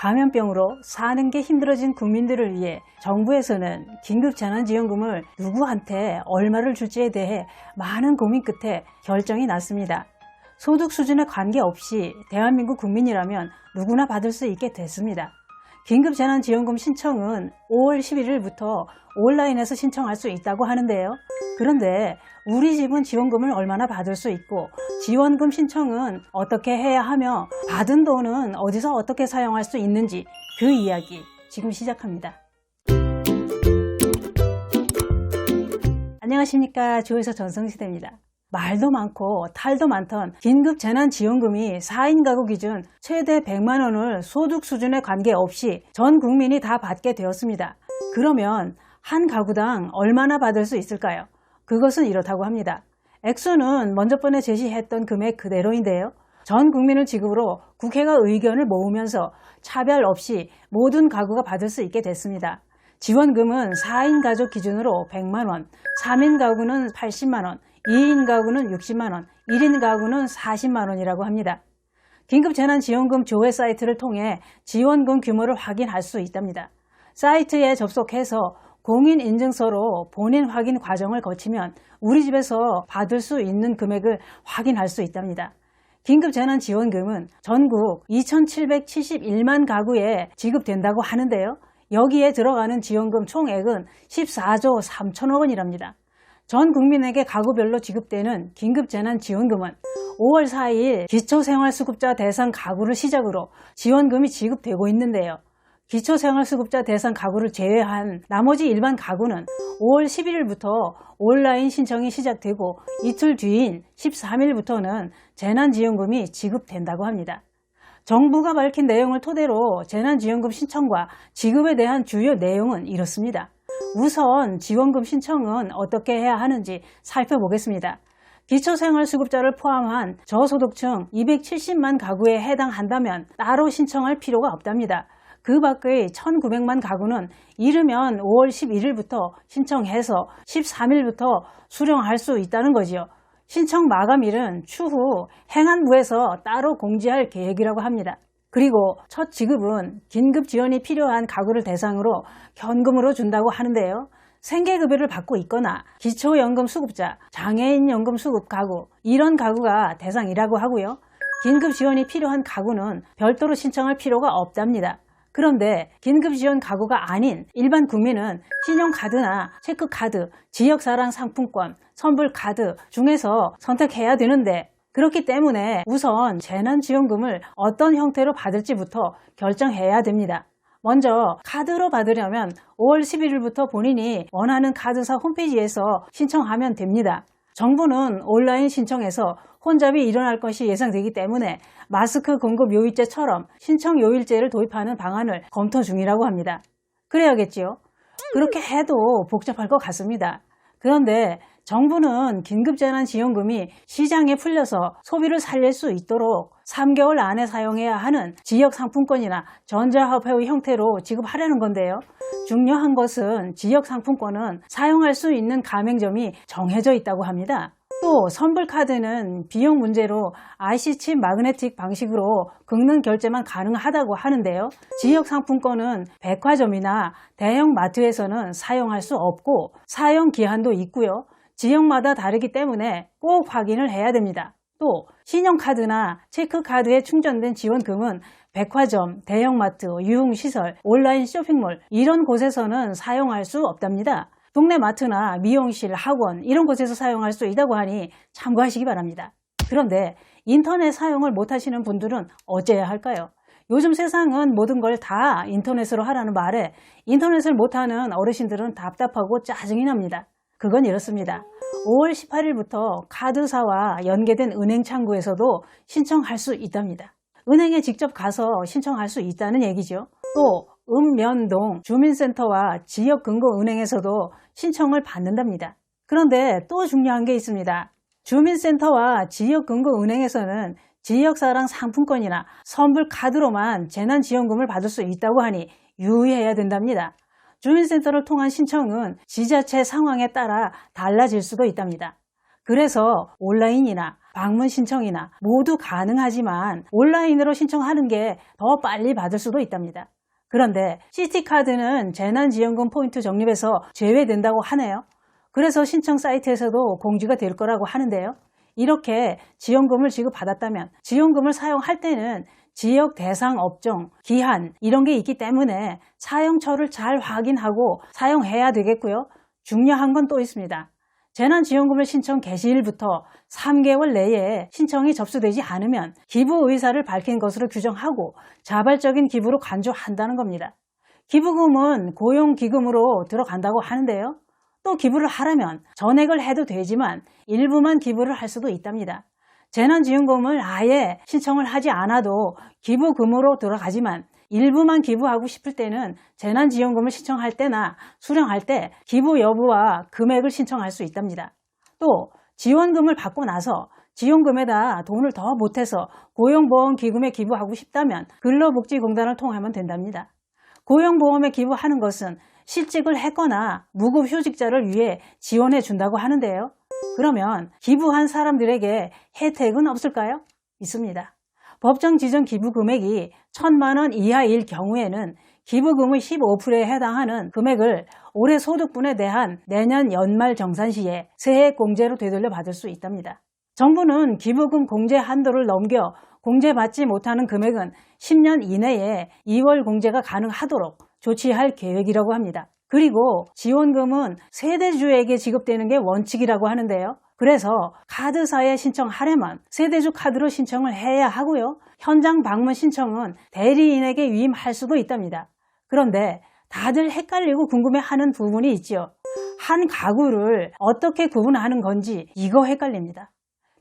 감염병으로 사는 게 힘들어진 국민들을 위해 정부에서는 긴급재난지원금을 누구한테 얼마를 줄지에 대해 많은 고민 끝에 결정이 났습니다. 소득 수준에 관계없이 대한민국 국민이라면 누구나 받을 수 있게 됐습니다. 긴급재난지원금 신청은 5월 11일부터 온라인에서 신청할 수 있다고 하는데요. 그런데 우리 집은 지원금을 얼마나 받을 수 있고 지원금 신청은 어떻게 해야 하며 받은 돈은 어디서 어떻게 사용할 수 있는지 그 이야기 지금 시작합니다. 안녕하십니까, 조회서 전성시대입니다. 말도 많고 탈도 많던 긴급재난지원금이 4인 가구 기준 최대 100만 원을 소득 수준에 관계없이 전 국민이 다 받게 되었습니다. 그러면 한 가구당 얼마나 받을 수 있을까요? 그것은 이렇다고 합니다. 액수는 먼저 번에 제시했던 금액 그대로인데요. 전 국민을 지급으로 국회가 의견을 모으면서 차별 없이 모든 가구가 받을 수 있게 됐습니다. 지원금은 4인 가족 기준으로 100만 원, 3인 가구는 80만 원, 2인 가구는 60만 원, 1인 가구는 40만 원이라고 합니다. 긴급재난지원금 조회 사이트를 통해 지원금 규모를 확인할 수 있답니다. 사이트에 접속해서 공인인증서로 본인 확인 과정을 거치면 우리 집에서 받을 수 있는 금액을 확인할 수 있답니다. 긴급재난지원금은 전국 2,771만 가구에 지급된다고 하는데요. 여기에 들어가는 지원금 총액은 14조 3천억 원이랍니다. 전 국민에게 가구별로 지급되는 긴급재난지원금은 5월 4일 기초생활수급자 대상 가구를 시작으로 지원금이 지급되고 있는데요. 기초생활수급자 대상 가구를 제외한 나머지 일반 가구는 5월 11일부터 온라인 신청이 시작되고 이틀 뒤인 13일부터는 재난지원금이 지급된다고 합니다. 정부가 밝힌 내용을 토대로 재난지원금 신청과 지급에 대한 주요 내용은 이렇습니다. 우선 지원금 신청은 어떻게 해야 하는지 살펴보겠습니다. 기초생활수급자를 포함한 저소득층 270만 가구에 해당한다면 따로 신청할 필요가 없답니다. 그 밖의 1,900만 가구는 이르면 5월 11일부터 신청해서 13일부터 수령할 수 있다는 거지요. 신청 마감일은 추후 행안부에서 따로 공지할 계획이라고 합니다. 그리고 첫 지급은 긴급 지원이 필요한 가구를 대상으로 현금으로 준다고 하는데요. 생계급여를 받고 있거나 기초연금 수급자, 장애인연금 수급 가구, 이런 가구가 대상이라고 하고요. 긴급 지원이 필요한 가구는 별도로 신청할 필요가 없답니다. 그런데 긴급지원 가구가 아닌 일반 국민은 신용카드나 체크카드, 지역사랑 상품권, 선불카드 중에서 선택해야 되는데 그렇기 때문에 우선 재난지원금을 어떤 형태로 받을지부터 결정해야 됩니다. 먼저 카드로 받으려면 5월 11일부터 본인이 원하는 카드사 홈페이지에서 신청하면 됩니다. 정부는 온라인 신청에서 혼잡이 일어날 것이 예상되기 때문에 마스크 공급 요일제처럼 신청 요일제를 도입하는 방안을 검토 중이라고 합니다. 그래야겠지요? 그렇게 해도 복잡할 것 같습니다. 그런데 정부는 긴급재난지원금이 시장에 풀려서 소비를 살릴 수 있도록 3개월 안에 사용해야 하는 지역상품권이나 전자화폐의 형태로 지급하려는 건데요. 중요한 것은 지역상품권은 사용할 수 있는 가맹점이 정해져 있다고 합니다. 또 선불카드는 비용 문제로 IC칩 마그네틱 방식으로 긁는 결제만 가능하다고 하는데요. 지역상품권은 백화점이나 대형 마트에서는 사용할 수 없고 사용 기한도 있고요. 지역마다 다르기 때문에 꼭 확인을 해야 됩니다. 또 신용카드나 체크카드에 충전된 지원금은 백화점, 대형마트, 유흥시설, 온라인 쇼핑몰 이런 곳에서는 사용할 수 없답니다. 동네 마트나 미용실, 학원 이런 곳에서 사용할 수 있다고 하니 참고하시기 바랍니다. 그런데 인터넷 사용을 못하시는 분들은 어째야 할까요? 요즘 세상은 모든 걸 다 인터넷으로 하라는 말에 인터넷을 못하는 어르신들은 답답하고 짜증이 납니다. 그건 이렇습니다. 5월 18일부터 카드사와 연계된 은행 창구에서도 신청할 수 있답니다. 은행에 직접 가서 신청할 수 있다는 얘기죠. 또 읍면동 주민센터와 지역금고은행에서도 신청을 받는답니다. 그런데 또 중요한 게 있습니다. 주민센터와 지역금고은행에서는 지역사랑 상품권이나 선불카드로만 재난지원금을 받을 수 있다고 하니 유의해야 된답니다. 주민센터를 통한 신청은 지자체 상황에 따라 달라질 수도 있답니다. 그래서 온라인이나 방문 신청이나 모두 가능하지만 온라인으로 신청하는 게 더 빨리 받을 수도 있답니다. 그런데 시티카드는 재난지원금 포인트 적립에서 제외된다고 하네요. 그래서 신청 사이트에서도 공지가 될 거라고 하는데요. 이렇게 지원금을 지급받았다면 지원금을 사용할 때는 지역 대상 업종, 기한 이런 게 있기 때문에 사용처를 잘 확인하고 사용해야 되겠고요. 중요한 건 또 있습니다. 재난지원금을 신청 개시일부터 3개월 내에 신청이 접수되지 않으면 기부 의사를 밝힌 것으로 규정하고 자발적인 기부로 간주한다는 겁니다. 기부금은 고용기금으로 들어간다고 하는데요. 또 기부를 하려면 전액을 해도 되지만 일부만 기부를 할 수도 있답니다. 재난지원금을 아예 신청을 하지 않아도 기부금으로 들어가지만 일부만 기부하고 싶을 때는 재난지원금을 신청할 때나 수령할 때 기부 여부와 금액을 신청할 수 있답니다. 또 지원금을 받고 나서 지원금에다 돈을 더 못해서 고용보험기금에 기부하고 싶다면 근로복지공단을 통하면 된답니다. 고용보험에 기부하는 것은 실직을 했거나 무급휴직자를 위해 지원해 준다고 하는데요. 그러면 기부한 사람들에게 혜택은 없을까요? 있습니다. 법정 지정 기부 금액이 1,000만 원 이하일 경우에는 기부금의 15%에 해당하는 금액을 올해 소득분에 대한 내년 연말 정산 시에 세액 공제로 되돌려 받을 수 있답니다. 정부는 기부금 공제 한도를 넘겨 공제받지 못하는 금액은 10년 이내에 2월 공제가 가능하도록 조치할 계획이라고 합니다. 그리고 지원금은 세대주에게 지급되는 게 원칙이라고 하는데요. 그래서 카드사에 신청하려면 세대주 카드로 신청을 해야 하고요. 현장 방문 신청은 대리인에게 위임할 수도 있답니다. 그런데 다들 헷갈리고 궁금해하는 부분이 있지요. 한 가구를 어떻게 구분하는 건지 이거 헷갈립니다.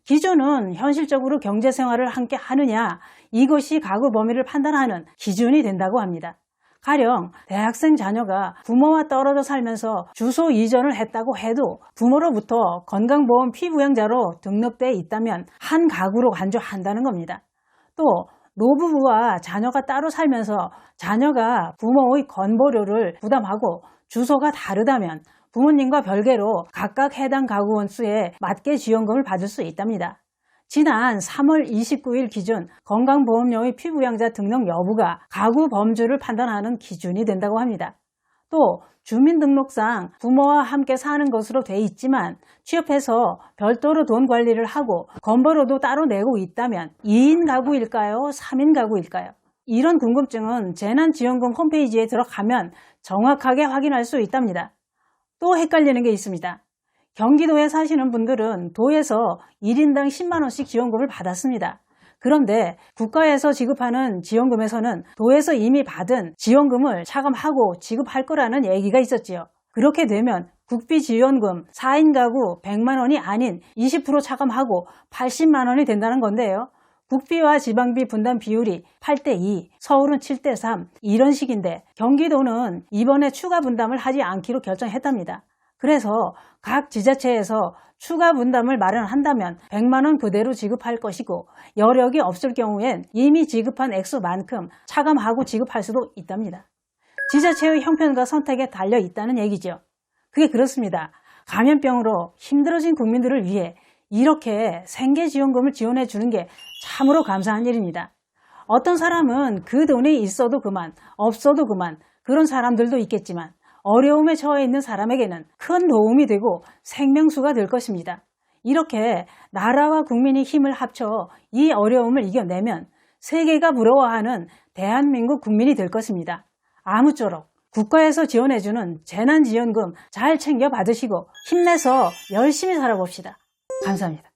기준은 현실적으로 경제생활을 함께 하느냐 이것이 가구 범위를 판단하는 기준이 된다고 합니다. 가령 대학생 자녀가 부모와 떨어져 살면서 주소 이전을 했다고 해도 부모로부터 건강보험 피부양자로 등록돼 있다면 한 가구로 간주한다는 겁니다. 또 노부부와 자녀가 따로 살면서 자녀가 부모의 건보료를 부담하고 주소가 다르다면 부모님과 별개로 각각 해당 가구 원수에 맞게 지원금을 받을 수 있답니다. 지난 3월 29일 기준 건강보험료의 피부양자 등록 여부가 가구 범주를 판단하는 기준이 된다고 합니다. 또 주민등록상 부모와 함께 사는 것으로 돼 있지만 취업해서 별도로 돈 관리를 하고 건보료도 따로 내고 있다면 2인 가구일까요? 3인 가구일까요? 이런 궁금증은 재난지원금 홈페이지에 들어가면 정확하게 확인할 수 있답니다. 또 헷갈리는 게 있습니다. 경기도에 사시는 분들은 도에서 1인당 10만 원씩 지원금을 받았습니다. 그런데 국가에서 지급하는 지원금에서는 도에서 이미 받은 지원금을 차감하고 지급할 거라는 얘기가 있었지요. 그렇게 되면 국비지원금 4인 가구 100만 원이 아닌 20% 차감하고 80만 원이 된다는 건데요. 국비와 지방비 분담 비율이 8대2, 서울은 7대3 이런 식인데 경기도는 이번에 추가 분담을 하지 않기로 결정했답니다. 그래서 각 지자체에서 추가 분담을 마련한다면 100만 원 그대로 지급할 것이고 여력이 없을 경우엔 이미 지급한 액수만큼 차감하고 지급할 수도 있답니다. 지자체의 형편과 선택에 달려 있다는 얘기죠. 그게 그렇습니다. 감염병으로 힘들어진 국민들을 위해 이렇게 생계지원금을 지원해 주는 게 참으로 감사한 일입니다. 어떤 사람은 그 돈이 있어도 그만, 없어도 그만 그런 사람들도 있겠지만 어려움에 처해 있는 사람에게는 큰 도움이 되고 생명수가 될 것입니다. 이렇게 나라와 국민이 힘을 합쳐 이 어려움을 이겨내면 세계가 부러워하는 대한민국 국민이 될 것입니다. 아무쪼록 국가에서 지원해주는 재난지원금 잘 챙겨 받으시고 힘내서 열심히 살아봅시다. 감사합니다.